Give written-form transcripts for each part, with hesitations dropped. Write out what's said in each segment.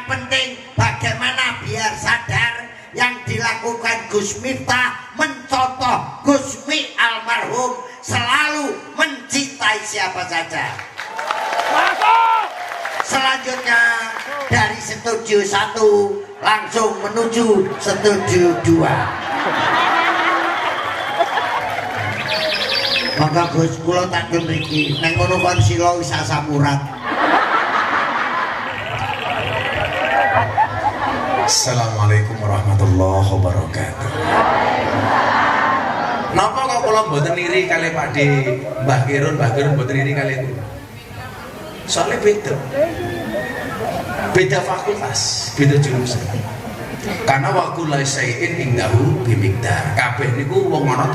penting bagaimana biar sadar yang dilakukan Gus Miftah mencontoh Gusmi almarhum selalu mencintai siapa saja. Selanjutnya dari Setuju 1 langsung menuju Setuju 2. Maka Gus kula tak mriki nang ngono kon sila wis asamurat. Assalamualaikum warahmatullahi wabarakatuh. Napa kok kula mboten iri kali Pak De Mbah Kirun mboten iri kali kula. Soalnya beda fakultas, beda jurusan. Karena waktu laisain indahu bimikdar. Kabeh niku wong ana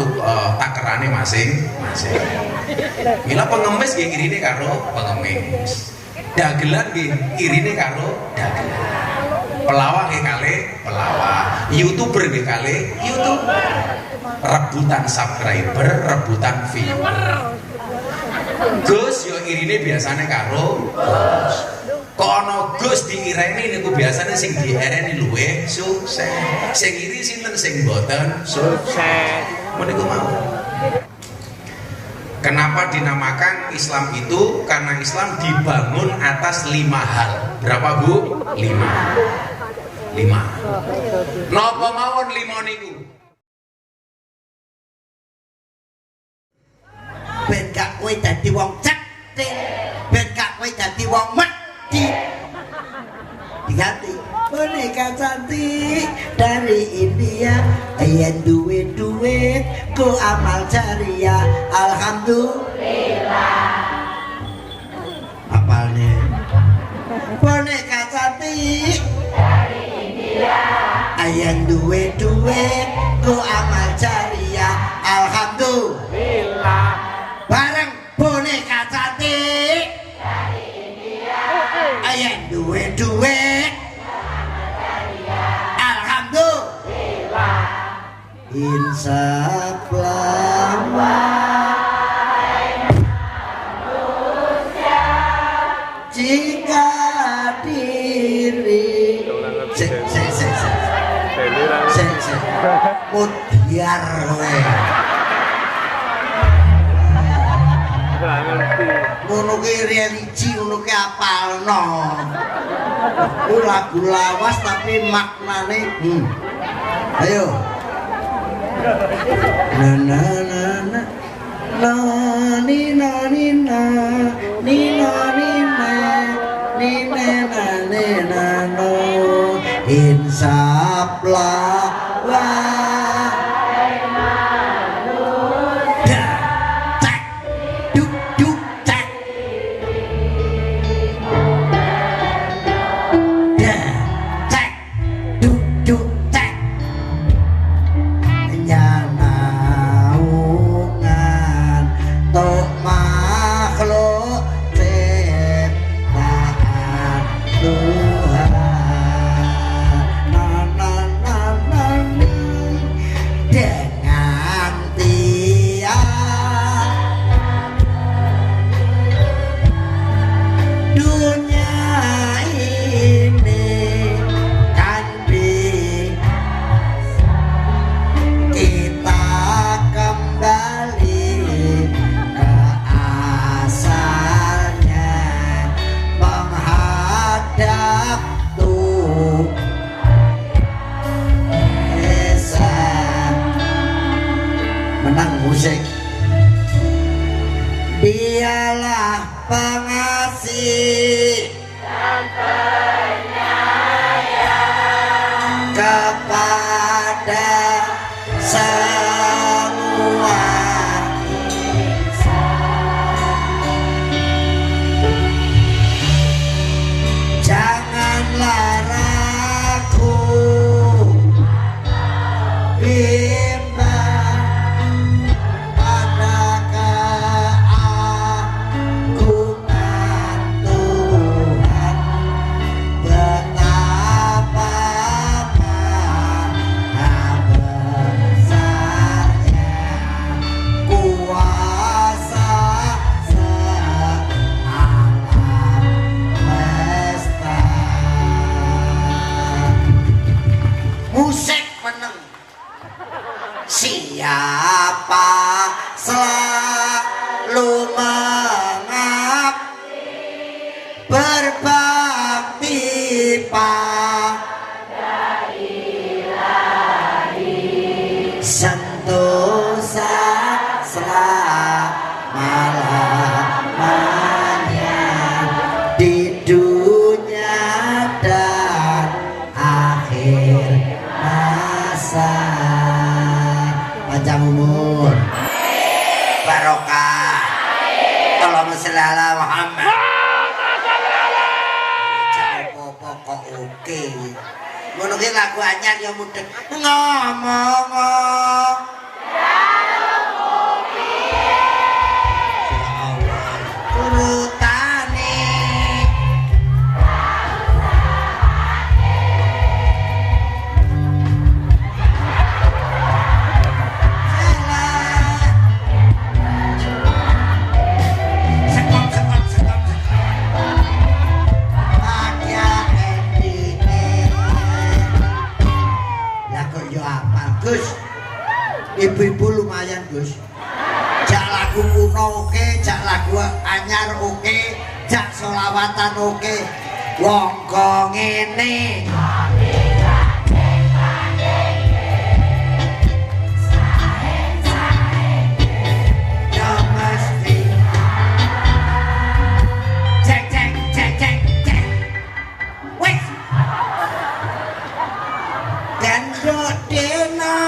takerane masing-masing. Mila pengemis nggih irine karo pengemis. Dagelan nggih irine karo dagelan. Pelawak nggih kalih pelawak. YouTuber nggih kalih YouTuber. Rebutan subscriber, rebutan viewer. Gus yo irine biasane karo Gus. Kono Gus diireni niku biasane sing diereni luwih sukses. Sing iri sinten sing mboten sukses. Meniku mau. Kenapa dinamakan Islam itu? Karena Islam dibangun atas 5 hal. Berapa Bu? 5. Napa mawon 5 niku? Ben gak kowe dadi wong cetil, ben gak kowe dadi wong medhi. Diganti boneka cantik dari India, yen duwe duit ku amal jariah, alhamdulillah. Apalnya boneka cantik dari India, yen duwe duit ku amal jariah, alhamdulillah. Bareng boneka cantik dari India, yen duwe duit alhamdulillah. Insaflah manusia jika diri mutiar ngono ki religi ngono ki apalno. Ku lagu lawas tapi maknane ayo. Na na na na na ni na ni na ni na ni na ni na na ni na no insaflah dialah pengasih dan penyayang kepada semua insan. Janganlah ragu siapa selalu mengabdi berbakti pada Ilahi sentosa selama-lamanya di dunia dan akhir masa. Panjang umur, barokah, Allahumma sholli ala Muhammad. Pokok oke. Ngono ki lagu anyar ya mudeng. Ngomong. Gus, ibu-ibu lumayan Gus. Jak lagu kuno oke, jak lagu anyar oke, jak solawatan oke. Wong kok ngene. Ya mesti. Cek cek cek cek cek. Wes. Gendut dina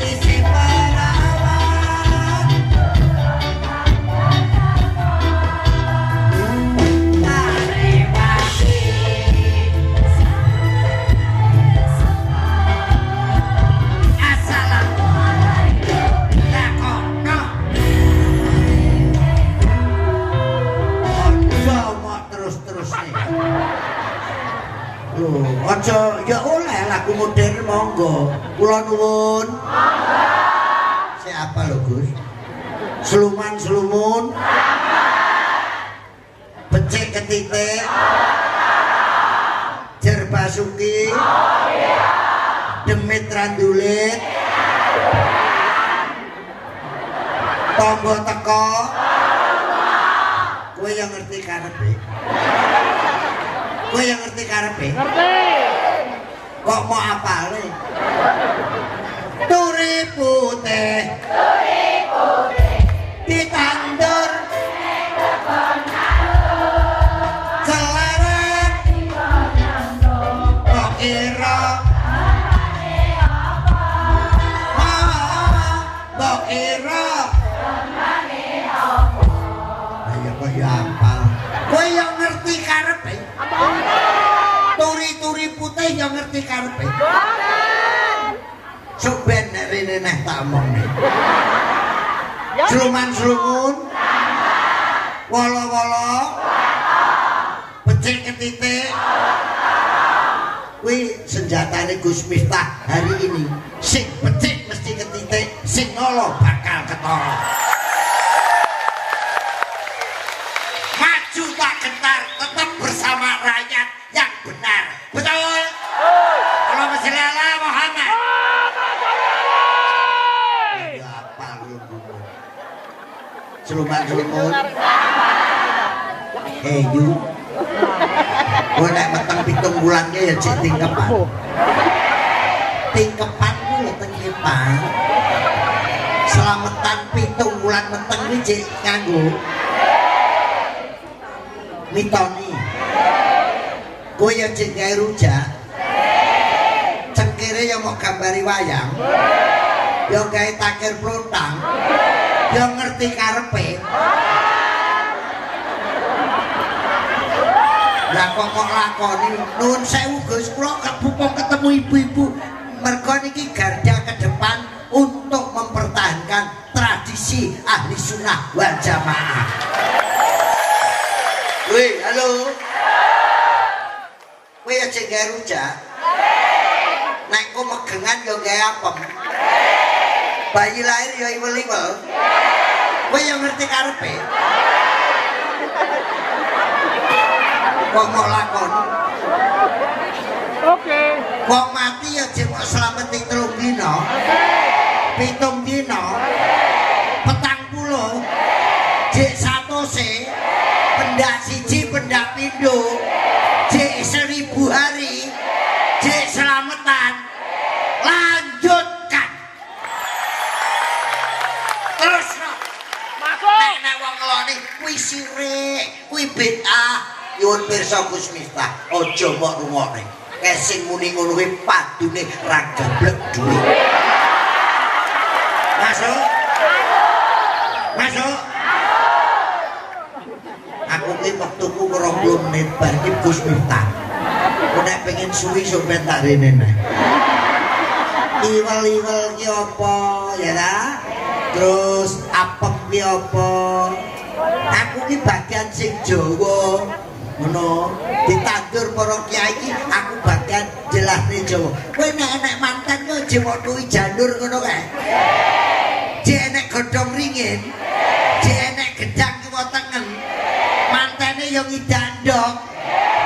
isi perawat tarewati assalamualaikum lakono terus nih. Aja ya oleh lagu modern monggo. Kula nuwun. Siapa lho Gus? Seluman selumun. Becik ketitik. Jer basuki. Demit randulit. Tombo teko. Kowe yang ngerti karepe. Kowe yang ngerti karepe? Ngerti. Kok mau apale? Turi putih. Turi putih. Ditandur. Celaret. Kok kira? Kok kira? Ayo kok ya apal. Kowe yang ngerti karepe? Turi-turi putih yang ngerti karepe. Sok ben nek rene neh tak omongne. Sluman-slumun. Wolo-wolo. Becik ketitik. Kuwi senjatane Gus Miftah hari ini. Sing becik mesti ketitik, sing wolo bakal ketara. Maju tak gentar, tetap bersama rakyat yang benar. Betul? Allahumma sholli ala Muhammad. Ya apa lu? Seluman-selumun. You. Gue nek meteng 7 bulan ki ya cek tingkepan. Tingkepan ku ya tingkepan. Selamatan 7 bulan meteng iki cek nganggo mitoni. Kowe ya cek gawe rujak. Cengkire ya mau gambari wayang. Ya gawe takir plontang. Ya ngerti karepe. Lah kok lakoni nuwun sewu Gus, kula kepupung ketemu ibu-ibu mergo niki garda ke depan untuk mempertahankan tradisi ahli sunnah wal jamaah. Wih, halo. Kowe ya cek gawe rujak. Nek kok megengan ya gawe apem. Bayi lahir ya iwel-iwel. Kowe yang ngerti karepe. Kok mau lakon? Wong mati ya jemok slameti 3 dina. 7 dina. 40 jek 100 pendak siji pendak pindho jek 1000 hari jek selamatan lanjutkan terus nek wong ngeloni kuwi sirik kuwi bid'ah nyuwun pirsa Gus Miftah aja mbok rungokne sing muni ngono kuwi padune ra gablek dhuwit masuk masuk aku ki wektuku 20 menit bar iki Gus Miftah nek pengen suwi sampe tak rene neh iwel-iwel ki apa ya ta terus apem ki apa aku ki bagian sing Jawa ngono ditandur para kiai iki aku bagian jelasne Jawa kowe nek enek manten yo aja modhuki janur ngono kae jek enek godhong ringin jek enek gedang kiwa tengen mantene yo ngidandok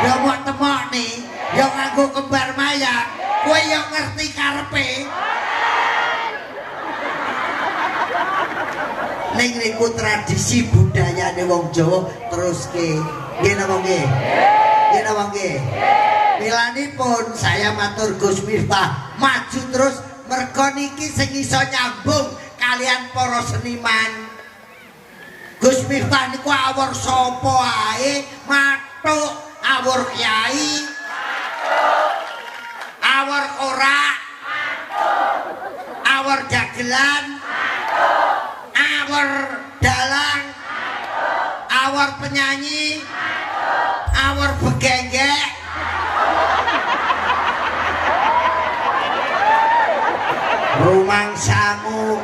yo mok temokne yo nganggo kembar mayang kowe yo ngerti karepe ning niku tradisi budayane wong Jawa teruske nggih napa nggih nggih napa nggih milanipun saya matur Gus Miftah maju terus mergo niki sing iso nyambung kalian para seniman Gus Miftah niku awor sapa ae matuk awor kiai matuk awor ora matuk awor dagelan matuk awor dalang matuk awor penyanyi matuk awor begenggek rumangsamu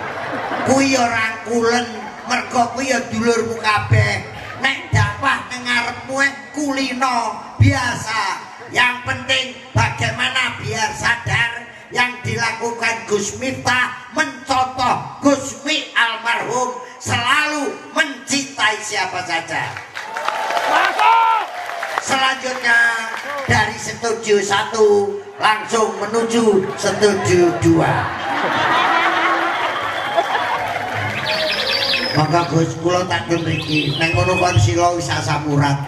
kuwi ora rangkulen mergo kuwi ya dulurmu kabeh nek dakwah nang ngarepmu kulino biasa yang penting bagaimana biar sadar yang dilakukan Gus Miftah mencontoh Gus Mi almarhum selalu mencintai siapa saja selanjutnya dari setuju 1 langsung menuju setuju 2 maka Gus kula tak mriki nang ngono kon sila wis asamurat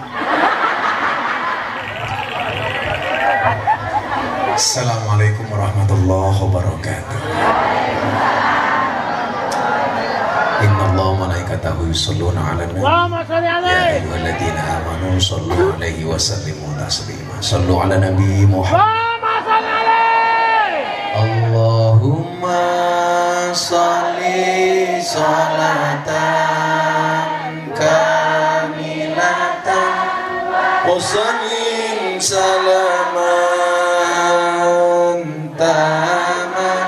Assalamualaikum warahmatullahi wabarakatuh. Inna Allah malaikatahu yusholluna 'alan nabi. Allahumma shalli Ya alaihi. ayyuhalladzina amanu shallu 'alaihi wa sallimu taslima. Shallu 'ala nabi Muhammad. Allahumma shalli alaihi. Allahumma shalli salatan kamilatan wa sallim salaman taman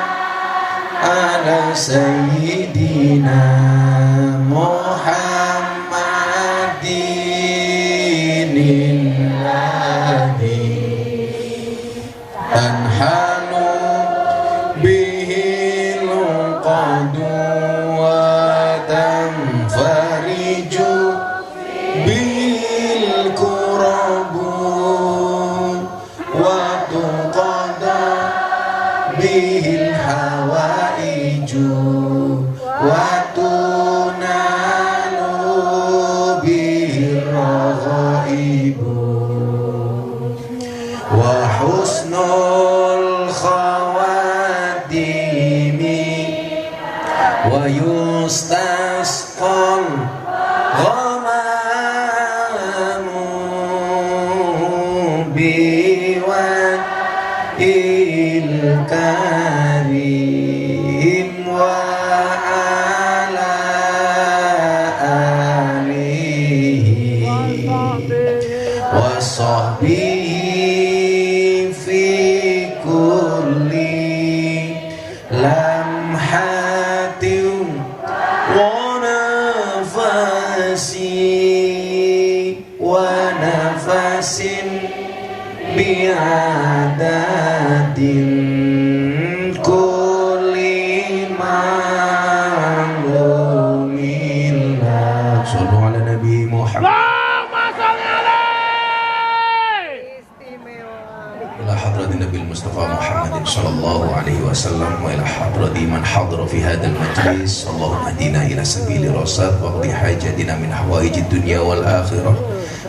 ala sayyidina Muhammadin alladhi tanhalu bihil qadu wa tanfariju bil kurabu wa tuqada bihil hawaiju wa tunalu bihil raghaibu wa husnul khawatimi wa yustasqal ghamamu biwa'il karim wa ala alihi wa sahbihi fi kulli lamhatin wa nafasi wa nafasin bi'adatin kulli ma'lumillah. Sallu ala Nabi Muhammad. Allahumma shalli alaihi. Ila hadrat hurmatin Nabil Mustafa Muhammadin sallallahu alaihi wasallam wa ila hadrati man hadara fi hadzal majlis. Allahumma hdina ila sabili rasyad wa qdi hajatina min hawaijid dunya wal akhirah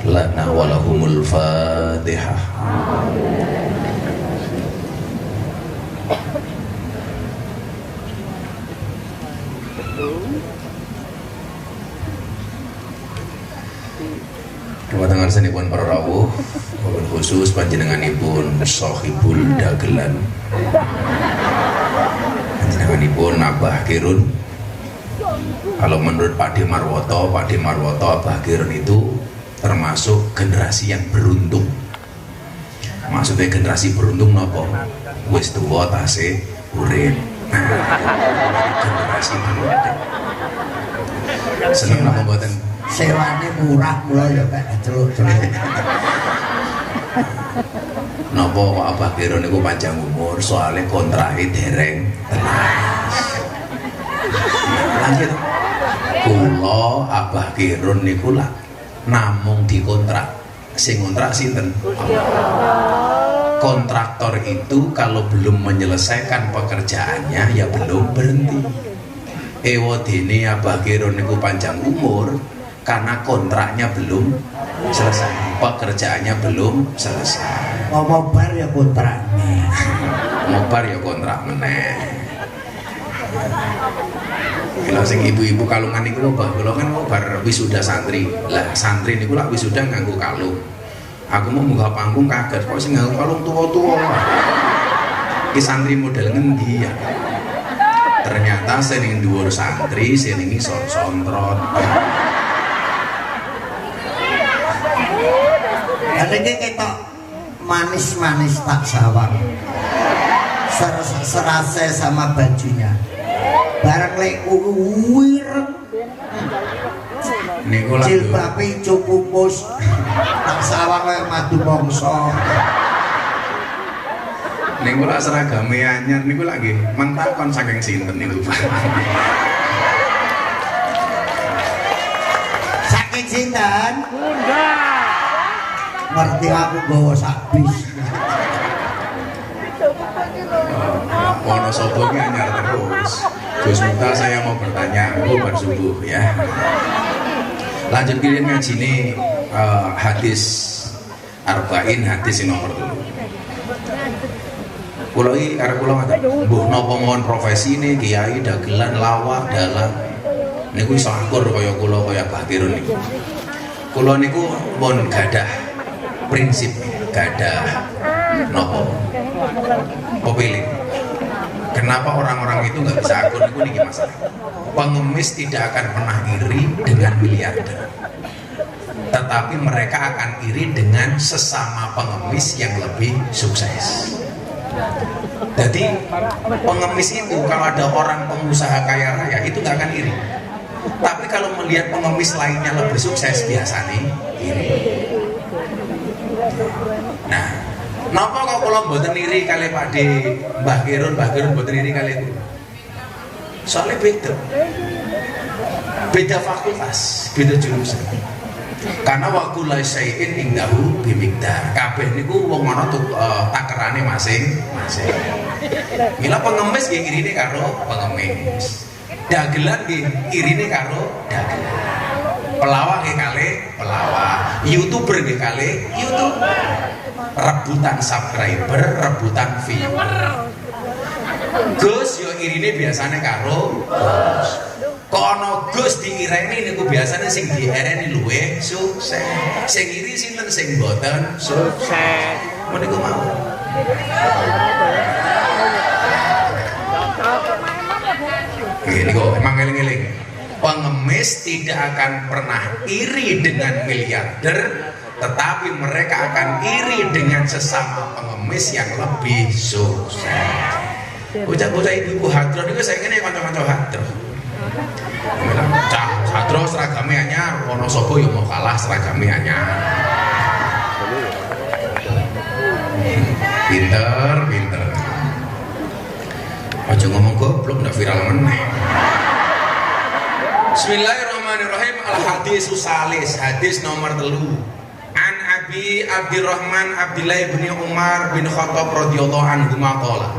lana wa lahumul Fatihah. Dumateng arsanipun para rawuh, wabil khusus panjenenganipun Sohibul Dagelan, panjenenganipun Abah Kirun. Kalau menurut Pak D. Marwoto, Abah Kirun itu termasuk generasi yang beruntung. Maksudnya generasi beruntung nopo? Wis tuwa tasih urip. Generasi beruntung. Seneng napa mboten? Sewane murah kula ya Pak celuk-celuk. Napa kok Abah Kirun niku panjang umur soalnya kontrake dereng telas. Lanjut. Kula Abah Kirun niku lah namung dikontrak. Sing ngontrak sinten? Kontraktor itu kalau belum menyelesaikan pekerjaannya ya belum berhenti. Ewadene Abah Kirun niku panjang umur karena kontraknya belum selesai, pekerjaannya belum selesai. Mau mobar ya kontraknya. Mobar ya kontrak meneh. Kalau sing ibu-ibu kalungan niku lho, kula kan bar wisuda santri. Lah santri niku lak wisuda nganggo kalung. Aku mau munggah panggung kaget kok sing nganggo kalung tuwa-tuwa. Iki santri model ngendi ya? Ternyata sing dhuwur santri, sing ngisor sontrot. Ini ketok manis-manis tak sawang, serase sama bajunya. Barang lek wireng, jilbabe cukumus, tak sawang lek madu mongso. Niku lak seragame anyar niku lak nggih mentakon saking sinten niku. Saking sinten? Bunda. Ngerti aku gawa sak bis. Wono sobo anyar terus. Gus Miftah, saya mau bertanya, bubar subuh ya. Lanjut kalian ngaji ini hadis arba'in, hadis nomor 2. Kulo iki arep kula ngaten. Mbuh napa mawon profesi ini kiai dagelan lawak dalang. Niku iso akur kaya kula kaya Mbah Kirun niku. Kula niku pun gadah prinsip, gadah nopo popilih. Kenapa orang-orang itu nggak bisa akur niku niki masalah. Pengemis tidak akan pernah iri dengan miliarder, tetapi mereka akan iri dengan sesama pengemis yang lebih sukses. Jadi pengemis itu kalau ada orang pengusaha kaya raya itu nggak akan iri, tapi kalau melihat pengemis lainnya lebih sukses biasanya iri. Nah, napa kok kula mboten iri kali Pak D, Mbah Kirun mboten iri kali itu. Soalnya beda fakultas, beda jurusan. Karena waktu laisaiin indahu bimikdar. Kabeh niku wong ana takerane masing-masing. Mila pengemis nggih irine karo pengemis. Dagelan nggih irine karo dagelan. Pelawak nggih kalih pelawak. YouTuber nggih kalih YouTuber. Rebutan subscriber, rebutan viewer. Gus yo irine biasane karo Gus. Kok ana Gus diireni niku biasane sing diereni luwih sukses. Sing iri sinten sing mboten sukses. Meniku mau. Ini kok emang eling-eling. Pengemis tidak akan pernah iri dengan miliarder, tetapi mereka akan iri dengan sesama pengemis yang lebih sukses. Bocah-bocah ibu-ibu hadroh itu saya ingin kanca-kanca hadroh. Cah, hadroh seragamnya anyar, Wonosobo yang mau kalah seragamnya anyar. Pinter. Aja ngomong goblok, ndak viral meneh. Bismillahirrahmanirrahim. Al-hadisus salis, hadis nomor 3. An Abi Abdurrahman Abdillah bin Umar bin Khattab radhiyallahu anhu maqala.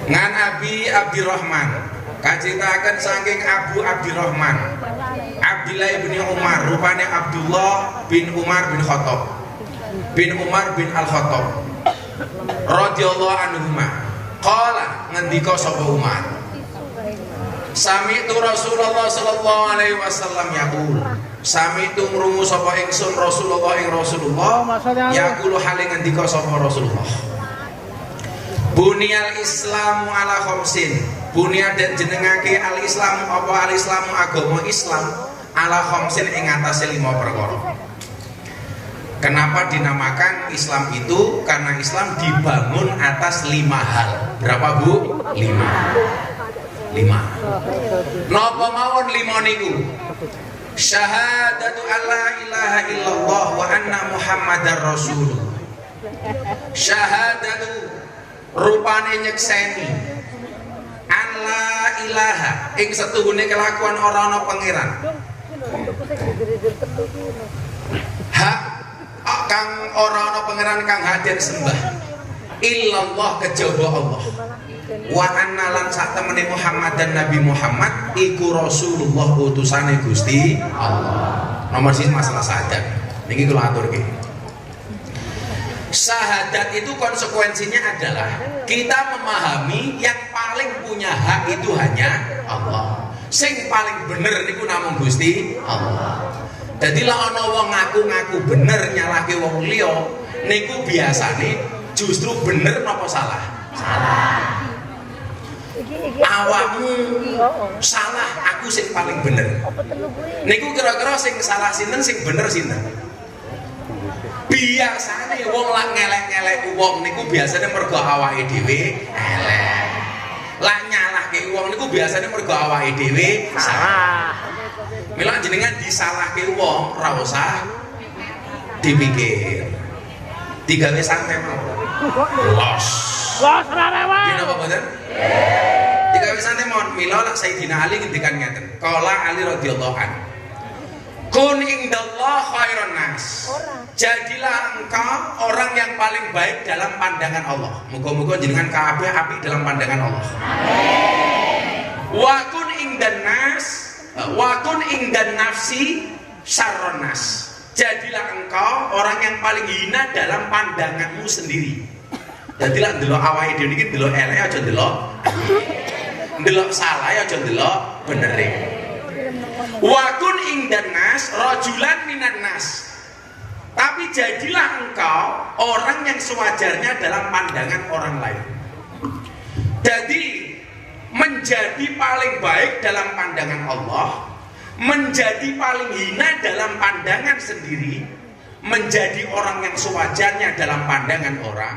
Ngan Abi Abdurrahman kacitaken saking Abu Abdurrahman Abdillah bin Umar rupane Abdullah bin Umar bin Khattab bin Umar bin Al-Khattab radhiyallahu anhuma qala ngendika sapa Umar Sami'tu Rasulullah sallallahu alaihi wasallam yaqul Sami'tu ngrungu sapa ingsun Rasulullah ing Rasulullah yaqulu hale ngendika sapa Rasulullah Bunyal Islamu ala khamsin bunya dan jenengake al-Islamu apa al-Islamu agama Islam ala khamsin ing atase 5 perkara. Kenapa dinamakan Islam itu? Karena Islam dibangun atas 5 hal. Berapa Bu? 5. Napa mawon 5 niku? Syahadatu alla ilaha illallah wa anna muhammadar rasulullah. Syahadatu rupane nyekseni alla ilaha ing setuhune kelakuan ora ana pangeran. Hak kang ora ana pangeran kang hadir sembah illallah kejaba Allah. Wa anna lan sak temene Muhammad dan Nabi Muhammad iku Rasulullah utusane Gusti Allah. Nomor siji masalah syahadat. Niki kula aturke. Syahadat itu konsekuensinya adalah kita memahami yang paling punya hak itu hanya Allah. Sing paling bener niku namung Gusti Allah. Jadi lah ana wong ngaku-ngaku bener nyalahke wong liya niku biasane justru bener napa salah? Salah. Awakmu salah, aku sing paling bener. Niku kira-kira sing salah sinten sing bener sinten? Biasane wong lak ngelek-ngelek wong niku biasane mergo awake dhewe elek. Lah nyalahke wong niku biasane mergo awake dhewe salah. Mila jenengan disalahke wong ora usah dipikir. Digawe santai mawon. Los ora rewel. Dina apa boten? Digawe santai mawon. Mila lak Sayyidina Ali ngendikan ngeten. Qala Ali radhiyallahu anhu. Kun indallah khairan nas. Jadilah engkau orang yang paling baik dalam pandangan Allah. Muga-muga jenengan kabeh apik dalam pandangan Allah. Amin. Wa kun indan nas, wa kun indan nafsi syarron nas. Jadilah engkau orang yang paling hina dalam pandanganmu sendiri. Jadilah ndelok awake dhewe niki ndelok elek aja ndelok. Ndelok salah aja ndelok benere. Wakun ingdan nas rajulan minan nas. Tapi jadilah engkau orang yang sewajarnya dalam pandangan orang lain. Jadi menjadi paling baik dalam pandangan Allah, menjadi paling hina dalam pandangan sendiri, menjadi orang yang sewajarnya dalam pandangan orang,